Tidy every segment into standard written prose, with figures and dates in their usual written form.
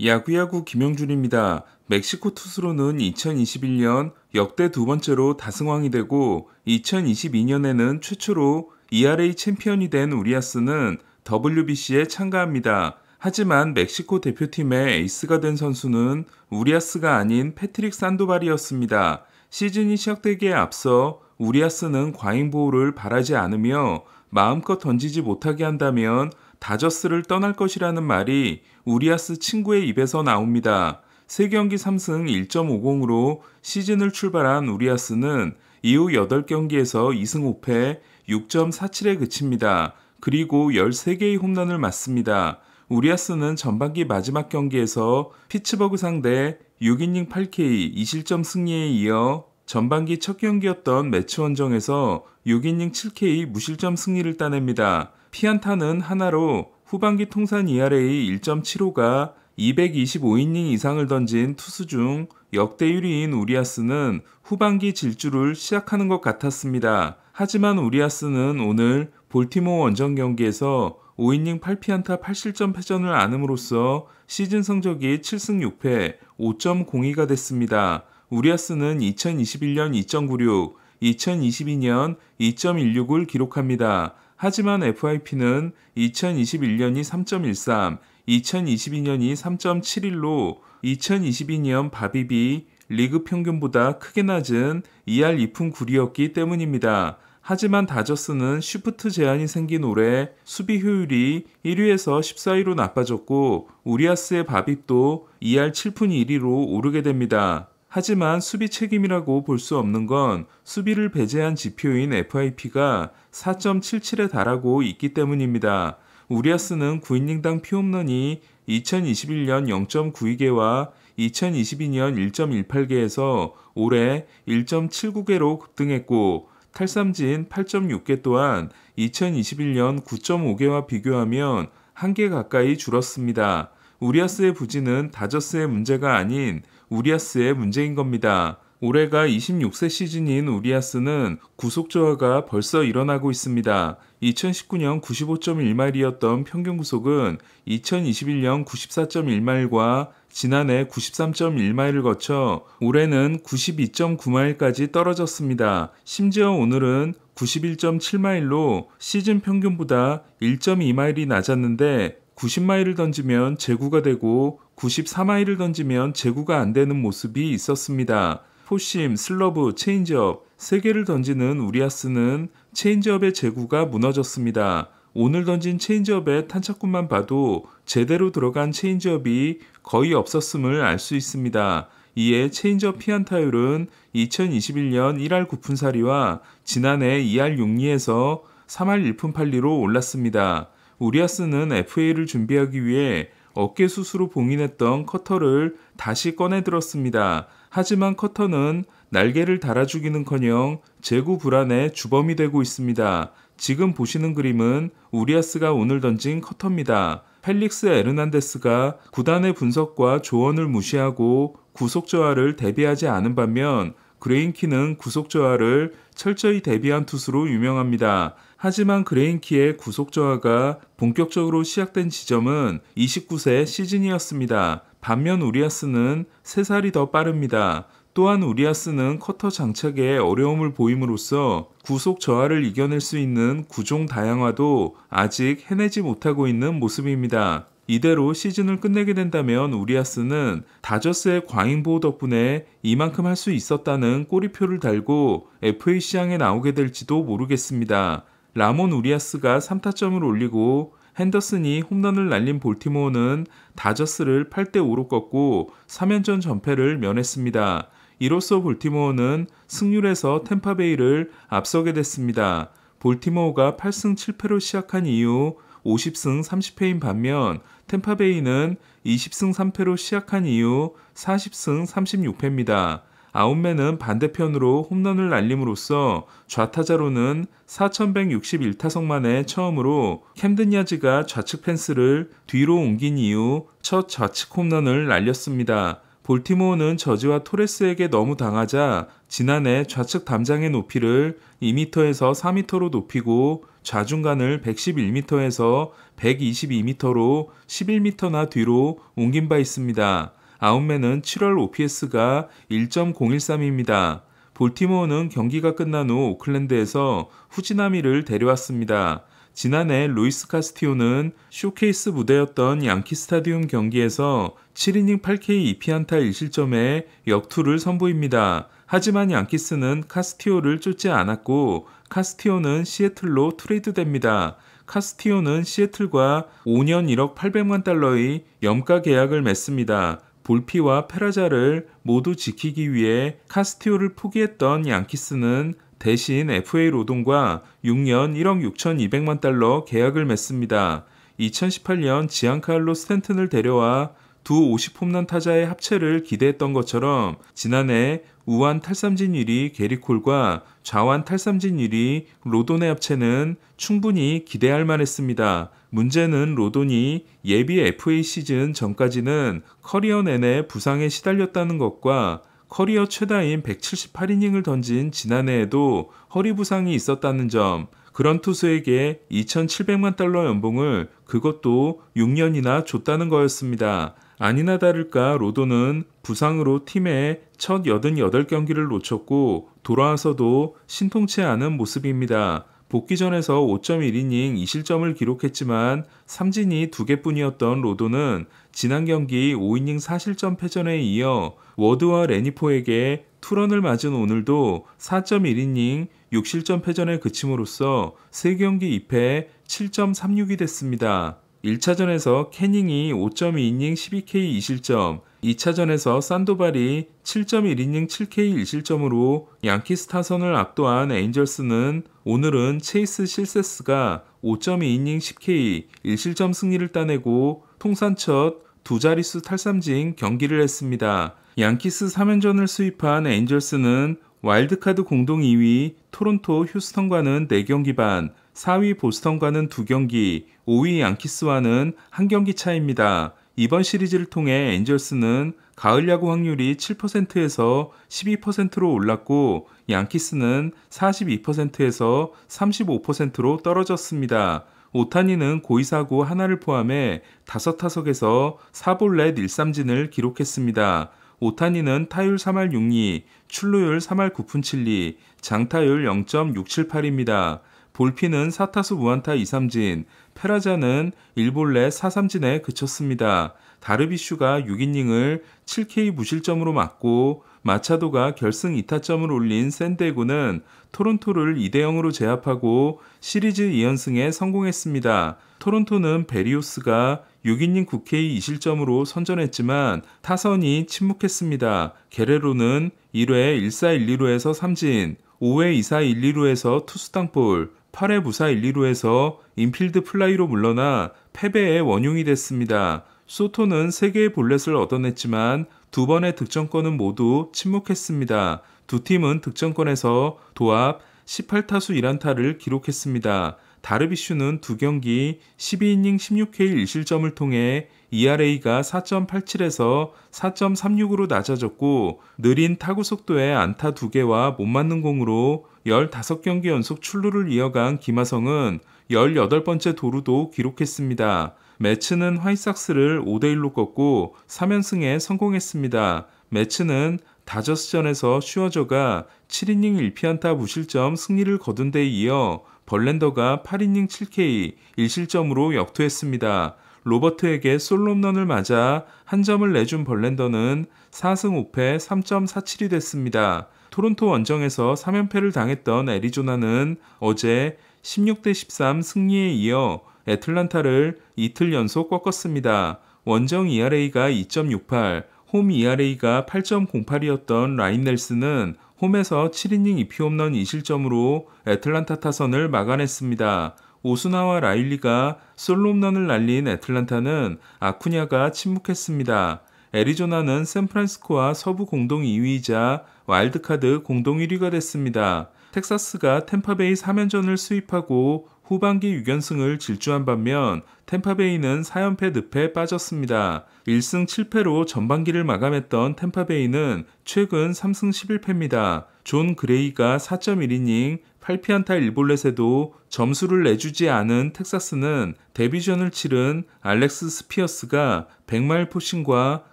야구야구 김영준입니다. 멕시코 투수로는 2021년 역대 두 번째로 다승왕이 되고 2022년에는 최초로 ERA 챔피언이 된 우리아스는 WBC에 참가합니다. 하지만 멕시코 대표팀의 에이스가 된 선수는 우리아스가 아닌 패트릭 산도발이었습니다. 시즌이 시작되기에 앞서 우리아스는 과잉 보호를 바라지 않으며 마음껏 던지지 못하게 한다면 다저스를 떠날 것이라는 말이 우리아스 친구의 입에서 나옵니다. 3경기 3승 1.50으로 시즌을 출발한 우리아스는 이후 8경기에서 2승 5패 6.47에 그칩니다. 그리고 13개의 홈런을 맞습니다. 우리아스는 전반기 마지막 경기에서 피츠버그 상대 6이닝 8K 2실점 승리에 이어 전반기 첫 경기였던 매치 원정에서 6이닝 7K 무실점 승리를 따냅니다. 피안타는 하나로 후반기 통산 ERA 1.75가 225이닝 이상을 던진 투수 중 역대 1위인 우리아스는 후반기 질주를 시작하는 것 같았습니다. 하지만 우리아스는 오늘 볼티모어 원정 경기에서 5이닝 8피안타 8실점 패전을 안음으로써 시즌 성적이 7승 6패 5.02가 됐습니다. 우리아스는 2021년 2.96, 2022년 2.16을 기록합니다. 하지만 FIP는 2021년이 3.13, 2022년이 3.71로 2022년 바비비 리그 평균보다 크게 낮은 2할 2푼 9리였기 때문입니다. 하지만 다저스는 쉬프트 제한이 생긴 올해 수비 효율이 1위에서 14위로 나빠졌고 우리아스의 바빕도 2할 7푼 1리로 오르게 됩니다. 하지만 수비 책임이라고 볼 수 없는 건 수비를 배제한 지표인 FIP가 4.77에 달하고 있기 때문입니다. 우리아스는 9이닝당 피홈런이 2021년 0.92개와 2022년 1.18개에서 올해 1.79개로 급등했고 탈삼진 8.6개 또한 2021년 9.5개와 비교하면 1개 가까이 줄었습니다. 우리아스의 부진은 다저스의 문제가 아닌 우리아스의 문제인 겁니다. 올해가 26세 시즌인 우리아스는 구속 저하가 벌써 일어나고 있습니다. 2019년 95.1마일이었던 평균 구속은 2021년 94.1마일과 지난해 93.1마일을 거쳐 올해는 92.9마일까지 떨어졌습니다. 심지어 오늘은 91.7마일로 시즌 평균보다 1.2마일이 낮았는데 90마일을 던지면 제구가 되고 94마일을 던지면 제구가 안 되는 모습이 있었습니다. 포심, 슬러브, 체인지업 3개를 던지는 우리아스는 체인지업의 제구가 무너졌습니다. 오늘 던진 체인지업의 탄착군만 봐도 제대로 들어간 체인지업이 거의 없었음을 알 수 있습니다. 이에 체인지업 피안타율은 2021년 1할 9푼 4리와 지난해 2할 6리에서 3할 1푼 8리로 올랐습니다. 우리아스는 FA를 준비하기 위해 어깨 수술로 봉인했던 커터를 다시 꺼내 들었습니다. 하지만 커터는 날개를 달아주기는커녕 제구 불안의 주범이 되고 있습니다. 지금 보시는 그림은 우리아스가 오늘 던진 커터입니다. 펠릭스 에르난데스가 구단의 분석과 조언을 무시하고 구속 저하를 대비하지 않은 반면 그레인키는 구속 저하를 철저히 대비한 투수로 유명합니다. 하지만 그레인키의 구속 저하가 본격적으로 시작된 지점은 29세 시즌이었습니다. 반면 우리아스는 3살이 더 빠릅니다. 또한 우리아스는 커터 장착에 어려움을 보임으로써 구속 저하를 이겨낼 수 있는 구종 다양화도 아직 해내지 못하고 있는 모습입니다. 이대로 시즌을 끝내게 된다면 우리아스는 다저스의 과잉 보호 덕분에 이만큼 할 수 있었다는 꼬리표를 달고 FA 시장에 나오게 될지도 모르겠습니다. 라몬 우리아스가 3타점을 올리고 핸더슨이 홈런을 날린 볼티모어는 다저스를 8대5로 꺾고 3연전 전패를 면했습니다. 이로써 볼티모어는 승률에서 템파베이를 앞서게 됐습니다. 볼티모어가 8승 7패로 시작한 이후 50승 30패인 반면 템파베이는 20승 3패로 시작한 이후 40승 36패입니다. 아웃맨은 반대편으로 홈런을 날림으로써 좌타자로는 4161타석 만에 처음으로 캠든 야즈가 좌측 펜스를 뒤로 옮긴 이후 첫 좌측 홈런을 날렸습니다. 볼티모어는 저지와 토레스에게 너무 당하자 지난해 좌측 담장의 높이를 2m에서 4m로 높이고 좌중간을 111m에서 122m로 11m나 뒤로 옮긴 바 있습니다. 아웃맨은 7월 OPS가 1.013입니다. 볼티모어는 경기가 끝난 후 오클랜드에서 후지나미를 데려왔습니다. 지난해 루이스 카스티오는 쇼케이스 무대였던 양키 스타디움 경기에서 7이닝 8K 2피안타 1실점에 역투를 선보입니다. 하지만 양키스는 카스티오를 쫓지 않았고 카스티오는 시애틀로 트레이드됩니다. 카스티오는 시애틀과 5년 1억 800만 달러의 염가 계약을 맺습니다. 볼피와 페라자를 모두 지키기 위해 카스티오를 포기했던 양키스는 대신 FA 로돈과 6년 1억 6,200만 달러 계약을 맺습니다. 2018년 지안카를로 스탠튼을 데려와 두 50홈런 타자의 합체를 기대했던 것처럼 지난해 우완 탈삼진 1위 게리콜과 좌완 탈삼진 1위 로돈의 합체는 충분히 기대할 만했습니다. 문제는 로돈이 예비 FA 시즌 전까지는 커리어 내내 부상에 시달렸다는 것과 커리어 최다인 178이닝을 던진 지난해에도 허리 부상이 있었다는 점, 그런 투수에게 2,700만 달러 연봉을 그것도 6년이나 줬다는 거였습니다. 아니나 다를까 로돈은 부상으로 팀의 첫 88경기를 놓쳤고 돌아와서도 신통치 않은 모습입니다. 복귀전에서 5.1이닝 2실점을 기록했지만 삼진이 2개뿐이었던 로돈은 지난 경기 5이닝 4실점 패전에 이어 워드와 레니포에게 투런을 맞은 오늘도 4.1이닝 6실점 패전에 그침으로써 3경기 2패 7.36이 됐습니다. 1차전에서 캐닝이 5.2이닝 12K 2실점, 2차전에서 산도발이 7.1이닝 7K 1실점으로 양키스 타선을 압도한 에인절스는 오늘은 체이스 실세스가 5.2이닝 10K 1실점 승리를 따내고 통산 첫 두 자릿수 탈삼진 경기를 했습니다. 양키스 3연전을 수입한 에인절스는 와일드카드 공동 2위 토론토 휴스턴과는 4경기 반, 4위 보스턴과는 2경기, 5위 양키스와는 1경기 차입니다. 이번 시리즈를 통해 엔젤스는 가을 야구 확률이 7%에서 12%로 올랐고 양키스는 42%에서 35%로 떨어졌습니다. 오타니는 고의사고 하나를 포함해 5타석에서 4볼넷 1삼진을 기록했습니다. 오타니는 타율 3할 6리, 출루율 3할 9푼 7리, 장타율 0.678입니다. 볼피는 4타수 무안타 2삼진, 페라자는 1볼넷 4삼진에 그쳤습니다. 다르비슈가 6이닝을 7K 무실점으로 맞고 마차도가 결승 2타점을 올린 샌디에고는 토론토를 2대0으로 제압하고 시리즈 2연승에 성공했습니다. 토론토는 베리오스가 6이닝 9K 2실점으로 선전했지만 타선이 침묵했습니다. 게레로는 1회 1사 1, 2루에서 삼진, 5회 2사 1, 2루에서 투수 땅볼, 8회 무사 1, 2루에서 인필드 플라이로 물러나 패배의 원흉이 됐습니다. 소토는 3개의 볼넷을 얻어냈지만 2번의 득점권은 모두 침묵했습니다. 두 팀은 득점권에서 도합 18타수 1안타를 기록했습니다. 다르비슈는 2경기 12이닝 16K 1실점을 통해 ERA가 4.87에서 4.36으로 낮아졌고 느린 타구 속도의 안타 2개와 못 맞는 공으로 15경기 연속 출루를 이어간 김하성은 18번째 도루도 기록했습니다. 매츠는 화이삭스를 5대1로 꺾고 3연승에 성공했습니다. 매츠는 다저스전에서 슈어저가 7이닝 1피안타 무실점 승리를 거둔 데 이어 벌랜더가 8이닝 7K 1실점으로 역투했습니다. 로버트에게 솔로홈런을 맞아 한 점을 내준 벌랜더는 4승 5패 3.47이 됐습니다. 토론토 원정에서 3연패를 당했던 애리조나는 어제 16대 13 승리에 이어 애틀란타를 이틀 연속 꺾었습니다. 원정 ERA가 2.68, 홈 ERA가 8.08이었던 라인 넬슨은 홈에서 7이닝 2피 홈런 2실점으로 애틀란타 타선을 막아냈습니다. 오스나와 라일리가 솔로 홈런을 날린 애틀란타는 아쿠냐가 침묵했습니다. 애리조나는 샌프란시스코와 서부 공동 2위이자 와일드카드 공동 1위가 됐습니다. 텍사스가 템파베이 3연전을 수입하고 후반기 6연승을 질주한 반면 템파베이는 4연패 늪에 빠졌습니다. 1승 7패로 전반기를 마감했던 템파베이는 최근 3승 11패입니다. 존 그레이가 4.1이닝 8피안타 1볼넷에도 점수를 내주지 않은 텍사스는 데뷔전을 치른 알렉스 스피어스가 100마일 포신과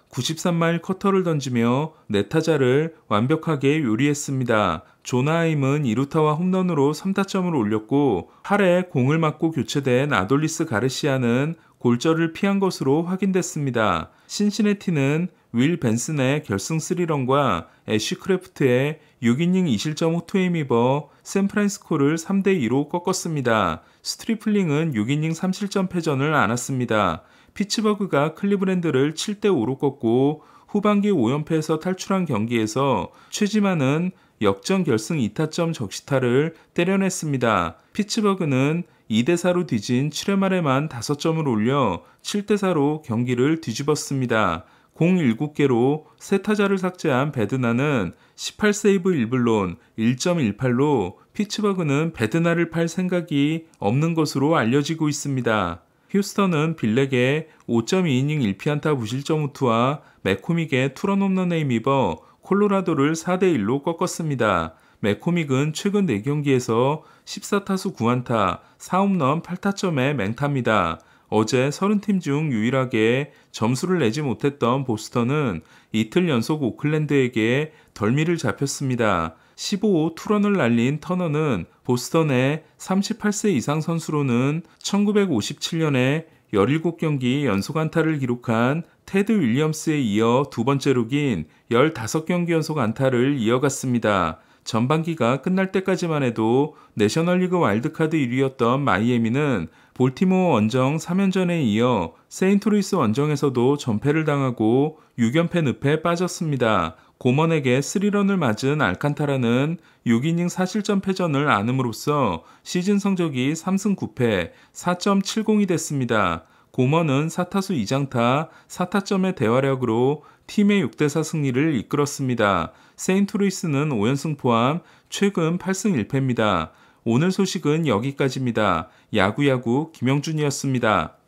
93마일 커터를 던지며 네타자를 완벽하게 요리했습니다. 조나하임은 2루타와 홈런으로 3타점을 올렸고 8회 공을 맞고 교체된 아돌리스 가르시아는 골절을 피한 것으로 확인됐습니다. 신시내티는 윌 벤슨의 결승 3런과 애쉬 크래프트의 6이닝 2실점 호투에 힘입어 샌프란시스코를 3대2로 꺾었습니다. 스트리플링은 6이닝 3실점 패전을 안았습니다. 피츠버그가 클리브랜드를 7대5로 꺾고 후반기 5연패에서 탈출한 경기에서 최지만은 역전 결승 2타점 적시타를 때려냈습니다. 피츠버그는 2대4로 뒤진 7회 말에만 5점을 올려 7대4로 경기를 뒤집었습니다. 공 7개로 3타자를 삭제한 베드나는 18세이브 1블론 1.18로 피츠버그는 베드나를 팔 생각이 없는 것으로 알려지고 있습니다. 휴스턴은 빌렉의 5.2이닝 1피안타 무실점 호투와 맥코믹의 투런 홈런에 힘입어 콜로라도를 4대1로 꺾었습니다. 맥코믹은 최근 4경기에서 14타수 9안타 4홈런 8타점의 맹타입니다. 어제 30팀 중 유일하게 점수를 내지 못했던 보스턴은 이틀 연속 오클랜드에게 덜미를 잡혔습니다. 15호 투런을 날린 터너는 보스턴의 38세 이상 선수로는 1957년에 17경기 연속 안타를 기록한 테드 윌리엄스에 이어 두 번째로 긴 15경기 연속 안타를 이어갔습니다. 전반기가 끝날 때까지만 해도 내셔널리그 와일드카드 1위였던 마이애미는 볼티모어 원정 3연전에 이어 세인트루이스 원정에서도 전패를 당하고 6연패 늪에 빠졌습니다. 고먼에게 3런을 맞은 알칸타라는 6이닝 4실점 패전을 안음으로써 시즌 성적이 3승 9패 4.70이 됐습니다. 고먼은 4타수 2장타 4타점의 대활약으로 팀의 6대4 승리를 이끌었습니다. 세인트루이스는 5연승 포함 최근 8승 1패입니다. 오늘 소식은 여기까지입니다. 야구야구 김영준이었습니다.